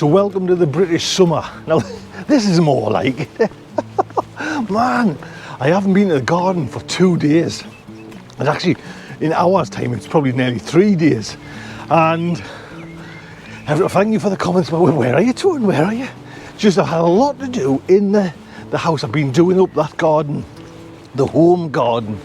So welcome to the British summer. Now this is more like it. Man, I haven't been to the garden for 2 days. And actually in hours time it's probably nearly 3 days. And thank you for the comments about where are you to and where are you? Just I had a lot to do in the house. I've been doing up that garden, the home garden,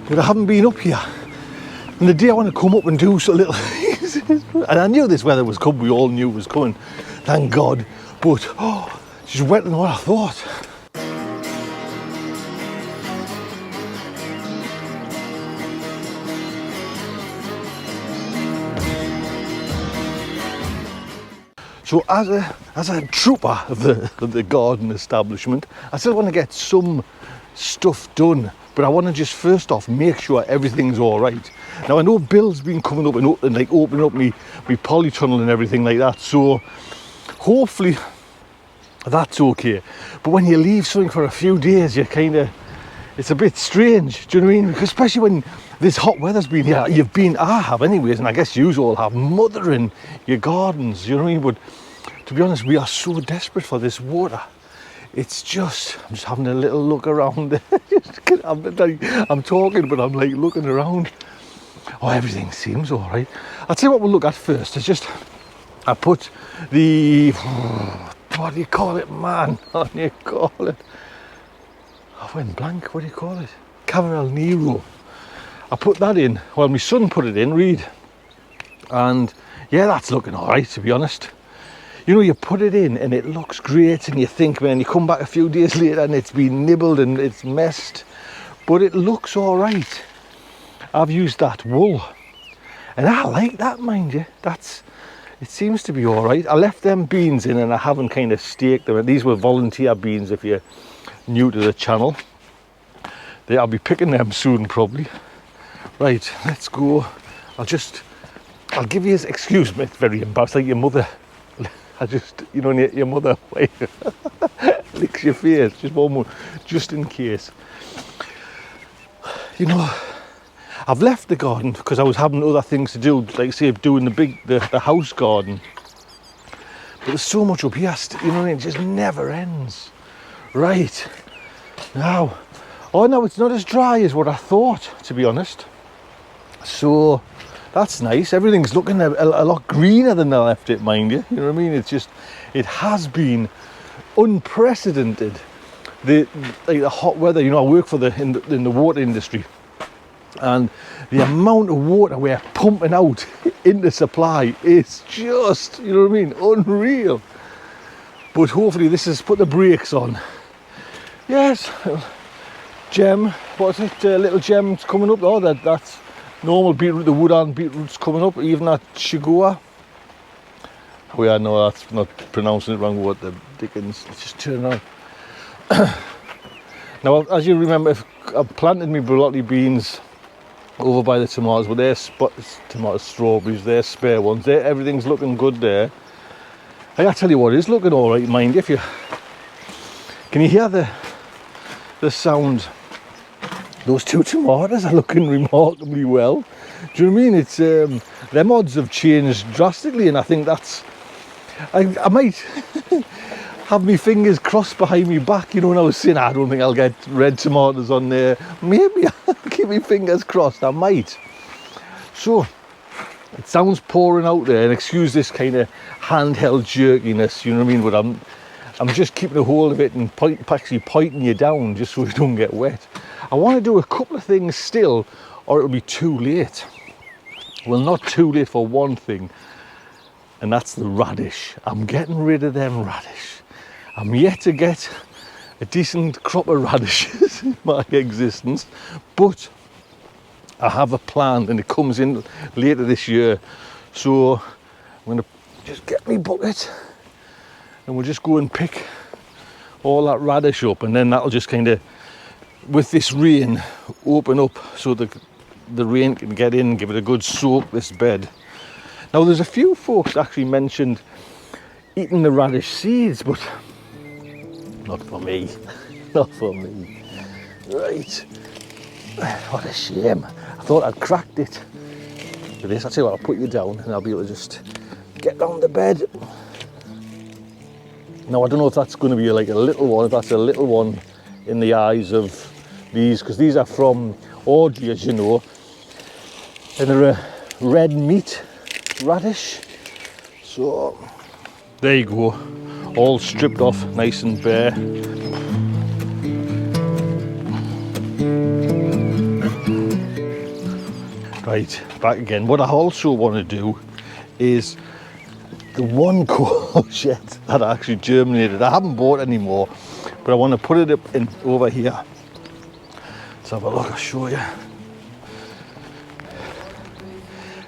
but I haven't been up here. And the day I want to come up and do so little and I knew this weather was coming, we all knew it was coming, thank God, but it's just wetter than what I thought. So as a trooper of the garden establishment, I still want to get some stuff done, but I want to just first off make sure everything's all right. Now I know Bill's been coming up and like opening up me polytunnel and everything like that, so hopefully that's okay. But when you leave something for a few days, you it's a bit strange, do you know what I mean? Because especially when this hot weather's been here, I have anyways, and I guess you all have, mothering your gardens, you know what I mean? But to be honest, we are so desperate for this water. It's just, I'm just having a little look around. I'm talking, but I'm like looking around. Oh, everything seems all right. I'll tell you what we'll look at first. It's just, I put the, what do you call it, man? What do you call it? I went blank, what do you call it? Caramel Nero. I put that in, well, my son put it in, Reed. And yeah, that's looking all right, to be honest. You know, you put it in and it looks great and you think, man, you come back a few days later and it's been nibbled and it's messed, but it looks all right. I've used that wool and I like that, mind you. It seems to be all right. I left them beans in and I haven't kind of staked them. These were volunteer beans if you're new to the channel. I'll be picking them soon probably. Right, let's go. I'll give you his excuse me, it's very embarrassing, like your mother. Your mother licks your face, just one more, just in case. You know, I've left the garden because I was having other things to do, like say doing the house garden. But there's so much up here, you know, it just never ends. Right, now, no, it's not as dry as what I thought, to be honest. So that's nice. Everything's looking a lot greener than I left it, mind you. You know what I mean? It's just, it has been unprecedented. The hot weather. You know, I work in the water industry, and the amount of water we're pumping out into supply is just, you know what I mean, unreal. But hopefully this has put the brakes on. Yes, gem. What's it? Little gems coming up. Oh, that's normal beetroot, the woodland beetroot's coming up, even that Shigua. Oh yeah, no, that's not pronouncing it wrong, what the dickens. Let's just turn around. Now, as you remember, I've planted me broccoli beans over by the tomatoes, but they're strawberries, they're spare ones. Everything's looking good there. I gotta tell you what, it's looking all right, mind you. Can you hear the sound? Those two tomatoes are looking remarkably well. Do you know what I mean? It's them odds have changed drastically, and I think I might have my fingers crossed behind me back. You know, when I was saying I don't think I'll get red tomatoes on there, maybe I'll keep my fingers crossed. I might. So it sounds pouring out there, and excuse this kind of handheld jerkiness. You know what I mean? But I'm just keeping a hold of it and actually pointing you down just so you don't get wet. I want to do a couple of things still, or it'll be too late. Well, not too late for one thing, and that's the radish. I'm getting rid of them radish. I'm yet to get a decent crop of radishes in my existence, but I have a plan and it comes in later this year. So I'm going to just get me bucket and we'll just go and pick all that radish up, and then that'll just kind of, with this rain, open up so the rain can get in, give it a good soak, this bed. Now there's a few folks actually mentioned eating the radish seeds, but not for me. Not for me. Right. What a shame. I thought I'd cracked it. With this, I'll tell you what, I'll put you down and I'll be able to just get down the bed. Now I don't know if that's going to be like a little one, if that's a little one in the eyes of these, because these are from Audrey, as you know, and they're a red meat radish. So there you go, all stripped off nice and bare. Right, back again. What I also want to do is the one courgette that I actually germinated. I haven't bought any more, but I want to put it up in over here. Let's have a look, I'll show you.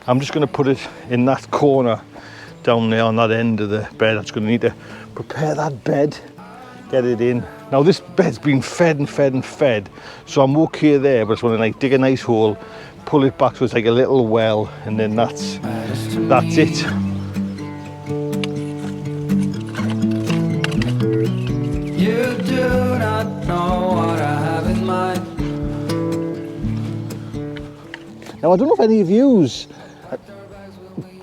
I'm just going to put it in that corner down there on that end of the bed. I'm just going to need to prepare that bed, get it in. Now this bed's been fed and fed and fed, so I'm okay there, but I just want to like dig a nice hole, pull it back so it's like a little well, and then that's it. You do not know what I have in mind. Now I don't know if any of yous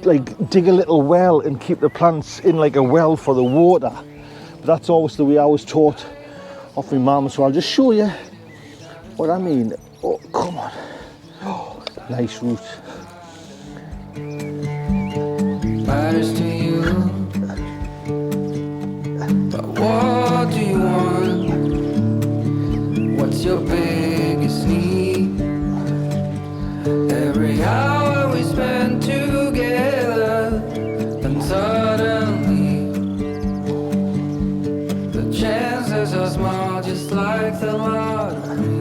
like dig a little well and keep the plants in like a well for the water, but that's always the way I was taught off my mum, so I'll just show you what I mean. Oh, come on. Oh, nice root. Matters to you, but what do you want? What's your biggest need? Every hour we spend together, and suddenly the chances are small, just like the lottery.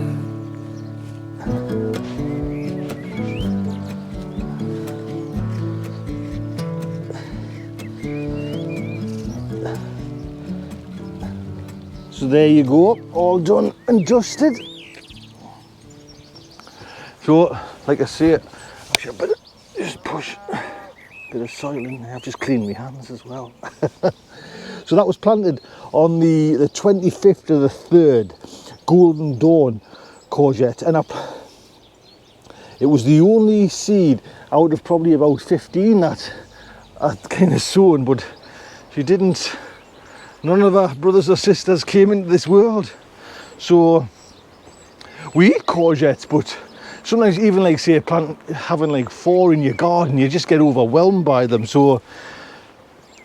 So there you go, all done and dusted. So, like I say, I should better just push a bit of soil in there. I've just cleaned my hands as well. So that was planted on the 25th of the 3rd, Golden Dawn courgette, and it was the only seed out of probably about 15 that I kind of sown, but she didn't. None of our brothers or sisters came into this world. So we eat courgettes, but sometimes even like say having like 4 in your garden, you just get overwhelmed by them. So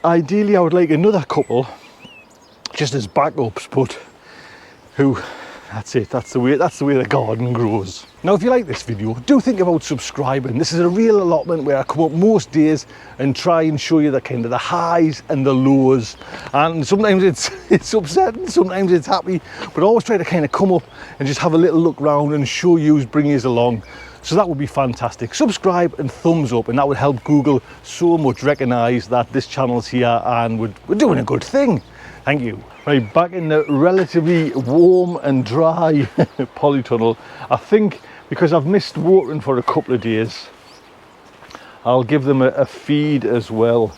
ideally I would like another couple just as backups, but that's it, that's the way the garden grows. Now if you like this video, do think about subscribing. This is a real allotment where I come up most days and try and show you the kind of the highs and the lows, and sometimes it's upsetting, sometimes it's happy, but I always try to kind of come up and just have a little look round and show you, bring you along. So that would be fantastic. Subscribe and thumbs up, and that would help Google so much recognise that this channel's here and we're doing a good thing. Thank you. Right, back in the relatively warm and dry polytunnel. I think because I've missed watering for a couple of days, I'll give them a feed as well.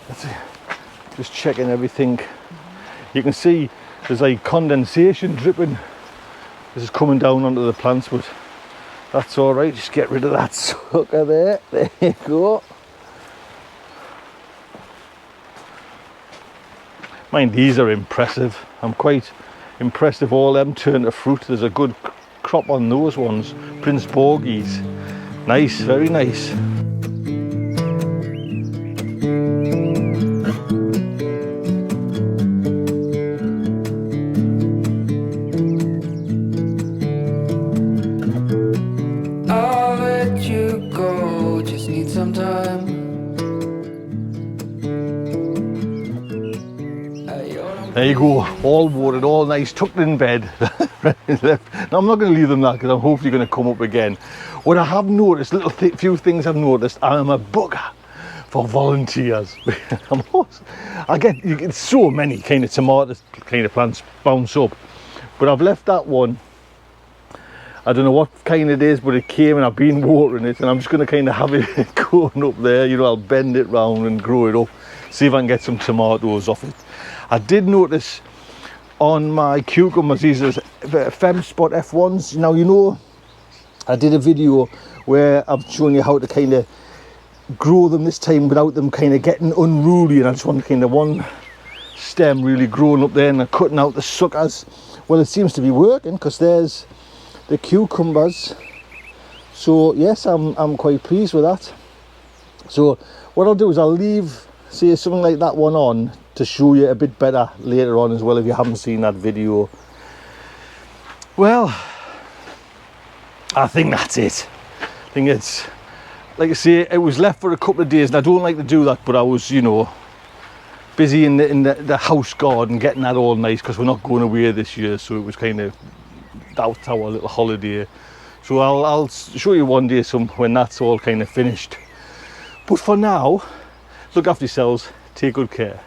Let's see. Just checking everything. You can see there's like condensation dripping. This is coming down onto the plants, but that's all right. Just get rid of that sucker there. There you go. Mind, these are impressive. I'm quite impressed if all them turn to fruit. There's a good crop on those ones. Prince Borgies. Nice, very nice. I'll let you go, just need some time. There you go, all watered, all nice, tucked in bed. Now I'm not going to leave them that because I'm hopefully going to come up again. What I have noticed, few things I've noticed, I'm a bugger for volunteers. I get so many kind of tomatoes, kind of plants bounce up, but I've left that one. I don't know what kind it is, but it came and I've been watering it, and I'm just going to kind of have it going up there. You know, I'll bend it round and grow it up, see if I can get some tomatoes off it. I did notice on my cucumbers, these are FemSpot F1s. Now, you know, I did a video where I've shown you how to kind of grow them this time without them kind of getting unruly, and I just want kind of one stem really growing up there and they're cutting out the suckers. Well, it seems to be working because there's the cucumbers. So yes, I'm quite pleased with that. So what I'll do is I'll leave, say, something like that one on to show you a bit better later on as well if you haven't seen that video. Well, I think that's it. I think it's, like I say, it was left for a couple of days and I don't like to do that, but I was, you know, busy in the house garden getting that all nice because we're not going away this year, so it was kind of, that's our little holiday. So I'll show you one day when that's all kind of finished. But for now, look after yourselves, take good care.